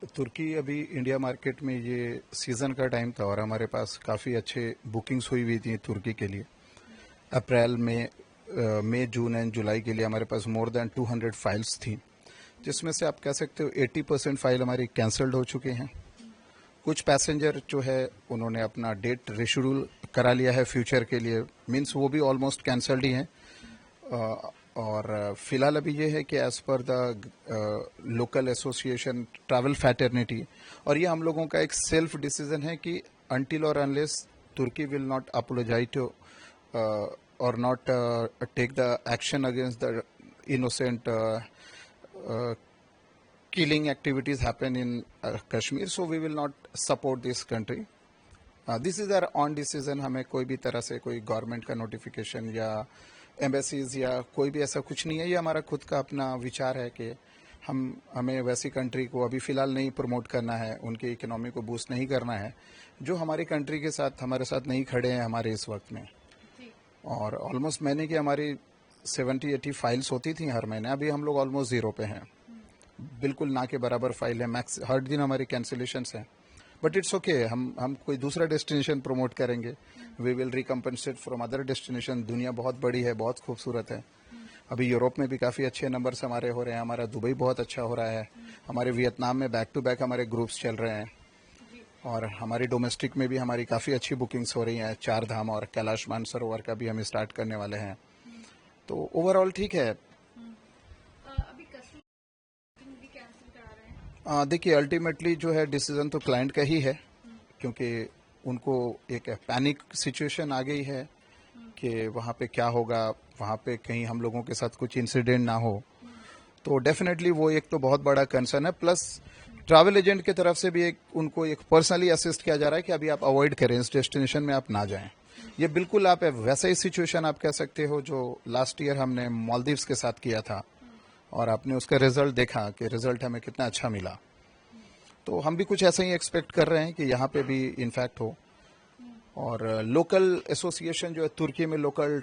तुर्की अभी India market में ये सीज़न का टाइम था और हमारे पास काफ़ी अच्छे बुकिंग्स हुई थी तुर्की के लिए। अप्रैल में मई जून एंड जुलाई के लिए हमारे पास मोर देन 200 फाइल्स थी, जिसमें से आप कह सकते हो 80% फाइल हमारी कैंसल्ड हो चुके हैं। कुछ पैसेंजर जो है उन्होंने अपना डेट रिशेड्यूल करा लिया है फ्यूचर के लिए, मीन्स वो भी ऑलमोस्ट कैंसल्ड ही हैं। और फिलहाल अभी ये है कि एज पर the local association travel fraternity, और ये हम लोगों का एक सेल्फ डिसीजन है कि अनटिल और unless Turkey will not apologise to और not take the action against the innocent killing activities happen in Kashmir, so we will not support this country. This is our own decision. हमें कोई भी तरह से कोई government का notification या embassies या कोई भी ऐसा कुछ नहीं है। ये हमारा खुद का अपना विचार है कि हमें वैसी कंट्री को अभी फ़िलहाल नहीं प्रमोट करना है, उनकी इकोनॉमी को बूस्ट नहीं करना है जो हमारी कंट्री के साथ हमारे साथ नहीं खड़े हैं हमारे इस वक्त में। और ऑलमोस्ट महीने की हमारी 70-80 फाइल्स होती थी हर महीने, अभी हम लोग ऑलमोस्ट ज़ीरो पे हैं, बिल्कुल ना के बराबर फाइल है। मैक्स हर दिन हमारी कैंसिलेशंस हैं, बट इट्स ओके। हम कोई दूसरा डेस्टिनेशन प्रमोट करेंगे। We will recompensate from other destination. दुनिया बहुत बड़ी है, बहुत खूबसूरत है। अभी यूरोप में भी काफ़ी अच्छे नंबर्स हमारे हो रहे हैं, हमारा दुबई बहुत अच्छा हो रहा है, हमारे वियतनाम में बैक टू बैक हमारे ग्रुप्स चल रहे हैं, और हमारी डोमेस्टिक में भी हमारी काफ़ी अच्छी बुकिंग्स हो रही हैं। 4 धाम और कैलाश मानसरोवर का भी हम स्टार्ट करने वाले हैं। तो ओवरऑल ठीक है। देखिए, अल्टीमेटली जो है डिसीजन तो क्लाइंट का ही है, क्योंकि उनको एक पैनिक सिचुएशन आ गई है कि वहाँ पे क्या होगा, वहाँ पे कहीं हम लोगों के साथ कुछ इंसिडेंट ना हो। तो डेफिनेटली वो एक तो बहुत बड़ा कंसर्न है, प्लस ट्रैवल एजेंट की तरफ से भी उनको एक पर्सनली असिस्ट किया जा रहा है कि अभी आप अवॉइड करें, इस डेस्टिनेशन में आप ना जाएं। ये बिल्कुल आप वैसा ही सिचुएशन आप कह सकते हो जो लास्ट ईयर हमने मालदीव्स के साथ किया था, और आपने उसका रिजल्ट देखा कि रिजल्ट हमें कितना अच्छा मिला। तो हम भी कुछ ऐसा ही एक्सपेक्ट कर रहे हैं कि यहाँ पे भी इनफैक्ट हो। और लोकल एसोसिएशन जो है तुर्की में, लोकल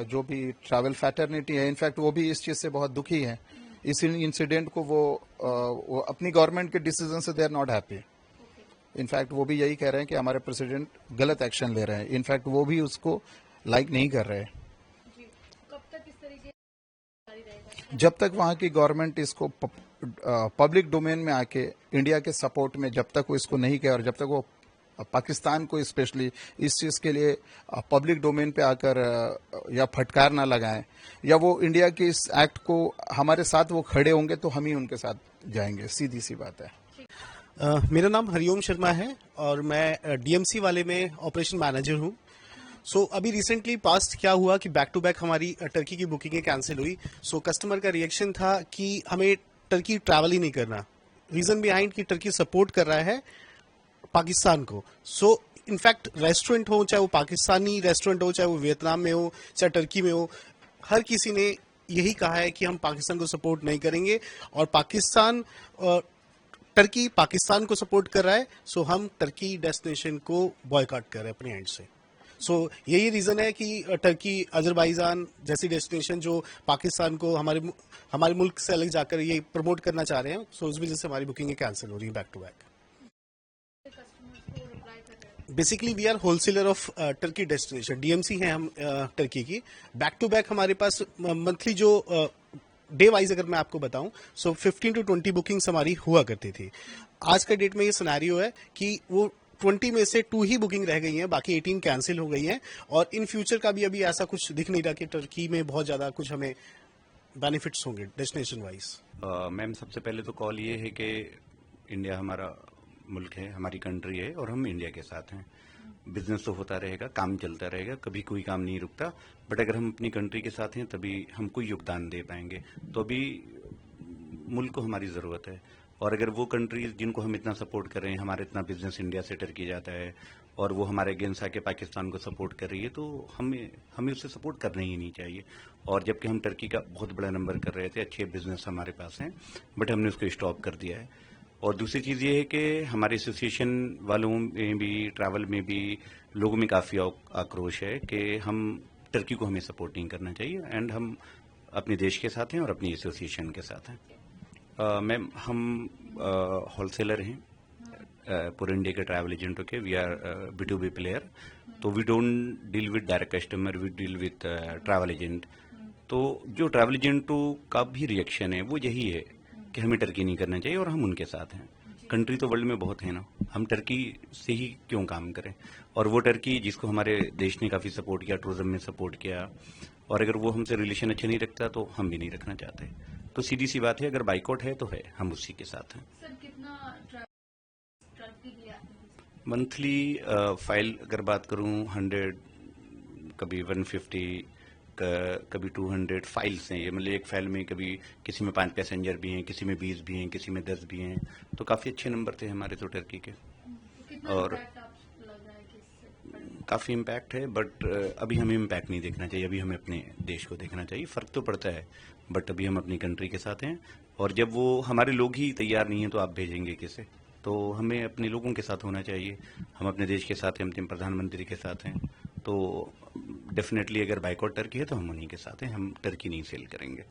जो भी ट्रैवल फैटर्निटी है, इनफैक्ट वो भी इस चीज़ से बहुत दुखी है। इस इंसिडेंट को वो अपनी गवर्नमेंट के डिसीजन से they are not happy. In fact वो भी यही कह रहे हैं कि हमारे प्रेसिडेंट गलत एक्शन ले रहे हैं। इनफैक्ट वो भी उसको लाइक नहीं कर रहे। जब तक वहाँ की गवर्नमेंट इसको पब्लिक डोमेन में आके इंडिया के सपोर्ट में जब तक वो इसको नहीं किया, और जब तक वो पाकिस्तान को स्पेशली इस चीज़ के लिए पब्लिक डोमेन पे आकर या फटकार ना लगाएं, या वो इंडिया के इस एक्ट को हमारे साथ वो खड़े होंगे, तो हम ही उनके साथ जाएंगे। सीधी सी बात है। मेरा नाम हरिओम शर्मा है और मैं डीएमसी वाले में ऑपरेशन मैनेजर हूँ। अभी रिसेंटली पास्ट क्या हुआ कि बैक टू बैक हमारी टर्की की बुकिंगें कैंसिल हुई। कस्टमर का रिएक्शन था कि हमें टर्की ट्रैवल ही नहीं करना। रीजन बिहाइंड कि टर्की सपोर्ट कर रहा है पाकिस्तान को। इनफैक्ट रेस्टोरेंट हो, चाहे वो पाकिस्तानी रेस्टोरेंट हो, चाहे वो वियतनाम में हो, चाहे टर्की में हो, हर किसी ने यही कहा है कि हम पाकिस्तान को सपोर्ट नहीं करेंगे, और टर्की पाकिस्तान को सपोर्ट कर रहा है, हम टर्की डेस्टिनेशन को बॉयकॉट कर रहे हैं अपने एंड से। यही रीजन है कि टर्की, अजरबैजान जैसी डेस्टिनेशन जो पाकिस्तान को हमारे मुल्क से अलग जाकर ये प्रमोट करना चाह रहे हैं, उस वजह से हमारी बुकिंग कैंसिल हो रही है back to back. Basically we are wholesaler of Turkey destination, DMC हैं हम टर्की की। बैक टू बैक हमारे पास मंथली जो डे वाइज अगर मैं आपको बताऊं, 15 to 20 बुकिंग्स हमारी हुआ करती थी। आज का डेट में ये सिनेरियो है कि वो 20 में से 2 ही बुकिंग रह गई हैं, बाकी 18 कैंसिल हो गई हैं, और इन फ्यूचर का भी अभी ऐसा कुछ दिख नहीं रहा कि टर्की में बहुत ज्यादा कुछ हमें बेनिफिट्स होंगे डेस्टिनेशन वाइज। मैम, सबसे पहले तो कॉल ये है कि इंडिया हमारा मुल्क है, हमारी कंट्री है, और हम इंडिया के साथ हैं। बिजनेस तो होता रहेगा, काम चलता रहेगा, कभी कोई काम नहीं रुकता, बट अगर हम अपनी कंट्री के साथ हैं तभी हम कोई योगदान दे पाएंगे। तो अभी मुल्क को हमारी ज़रूरत है, और अगर वो कंट्रीज जिनको हम इतना सपोर्ट कर रहे हैं, हमारा इतना बिजनेस इंडिया से टर्की जाता है, और वो हमारे अगेंस्ट आके पाकिस्तान को सपोर्ट कर रही है, तो हमें उससे सपोर्ट करना ही नहीं चाहिए। और जबकि हम टर्की का बहुत बड़ा नंबर कर रहे थे, अच्छे बिजनेस हमारे पास हैं, बट हमने उसको स्टॉप कर दिया है। और दूसरी चीज़ ये है कि हमारे एसोसिएशन वालों में भी, ट्रैवल में भी लोगों में काफ़ी आक्रोश है कि हम टर्की को हमें सपोर्ट नहीं करना चाहिए, एंड हम अपने देश के साथ हैं और अपनी एसोसिएशन के साथ हैं। मैम हम होलसेलर हैं पूरे इंडिया के ट्रैवल एजेंटों के। वी आर B2B प्लेयर, तो we don't deal with direct customer, we deal with travel agent. तो जो ट्रैवल एजेंटों का भी रिएक्शन है वो यही है कि हमें टर्की नहीं करना चाहिए और हम उनके साथ हैं। कंट्री तो वर्ल्ड में बहुत है ना, हम टर्की से ही क्यों काम करें। और वो टर्की जिसको हमारे देश ने काफ़ी सपोर्ट किया, टूरिज्म में सपोर्ट किया, और अगर वो हमसे रिलेशन अच्छे नहीं रखता तो हम भी नहीं रखना चाहते। तो सीधी सी बात है, अगर बाइकआउट है तो है, हम उसी के साथ हैं। सर कितना टर्की लिया मंथली फाइल अगर बात करूं 100, कभी 150, कभी 200 फाइल्स हैं ये। मतलब एक फाइल में कभी किसी में 5 पैसेंजर भी हैं, किसी में 20 भी हैं, किसी में 10 भी हैं। तो काफ़ी अच्छे नंबर थे हमारे तो टर्की के। कितना और इम्पैक्ट आपको लग रहा है कि इससे काफ़ी इम्पैक्ट है, बट अभी हमें इम्पैक्ट नहीं देखना चाहिए। अभी हमें अपने देश को देखना चाहिए। फ़र्क तो पड़ता है, बट अभी हम अपनी कंट्री के साथ हैं। और जब वो हमारे लोग ही तैयार नहीं हैं तो आप भेजेंगे किसे। तो हमें अपने लोगों के साथ होना चाहिए। हम अपने देश के साथ हैं, अपने प्रधानमंत्री के साथ हैं। तो डेफिनेटली अगर बाइकआउट टर्की है तो हम उन्हीं के साथ हैं, हम टर्की नहीं सेल करेंगे।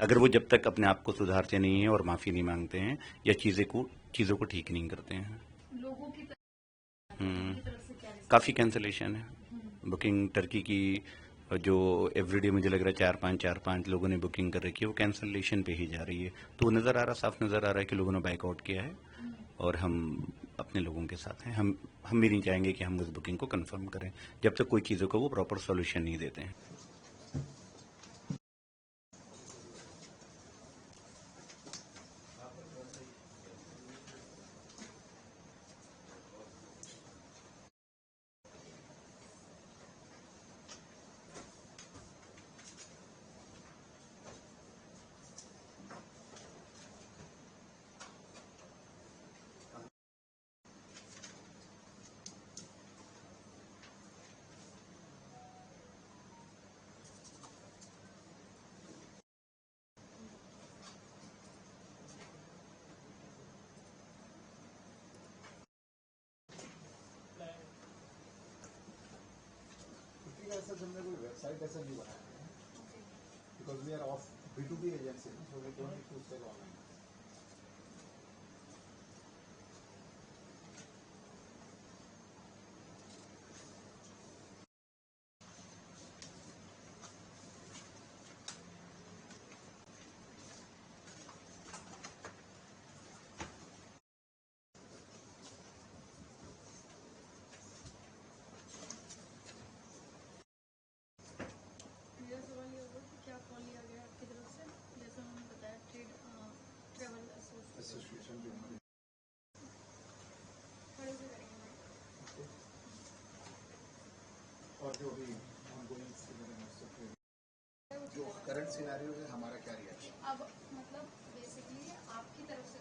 अगर वो जब तक अपने आप को सुधारते नहीं हैं और माफ़ी नहीं मांगते हैं या चीज़ों को ठीक नहीं करते हैं। लोगों की हम्म, तरफ से क्या काफ़ी कैंसलेशन है बुकिंग टर्की की। जो एवरीडे मुझे लग रहा है 4-5 लोगों ने बुकिंग कर रखी है, वो कैंसलेशन पे ही जा रही है। तो नज़र आ रहा, साफ नज़र आ रहा है कि लोगों ने बाइकआउट किया है और हम अपने लोगों के साथ हैं। हम भी नहीं चाहेंगे कि हम उस बुकिंग को कंफर्म करें जब तक कोई चीज़ों को वो प्रॉपर सॉल्यूशन नहीं देते हैं। ऐसा हमने कोई वेबसाइट ऐसा नहीं बनाया है, because we are of B2B agency, so we don't need to sell online. मेरा सवाल ये होगा कि क्या कॉल लिया गया आपकी तरफ से, जैसा उन्होंने बताया ट्रैवल एसोसिएशन जो हमारे खड़े से करेंगे। और जो भी ongoing जो करंट सिनेरियो है, हमारा क्या रिएक्शन। अब मतलब बेसिकली आपकी तरफ से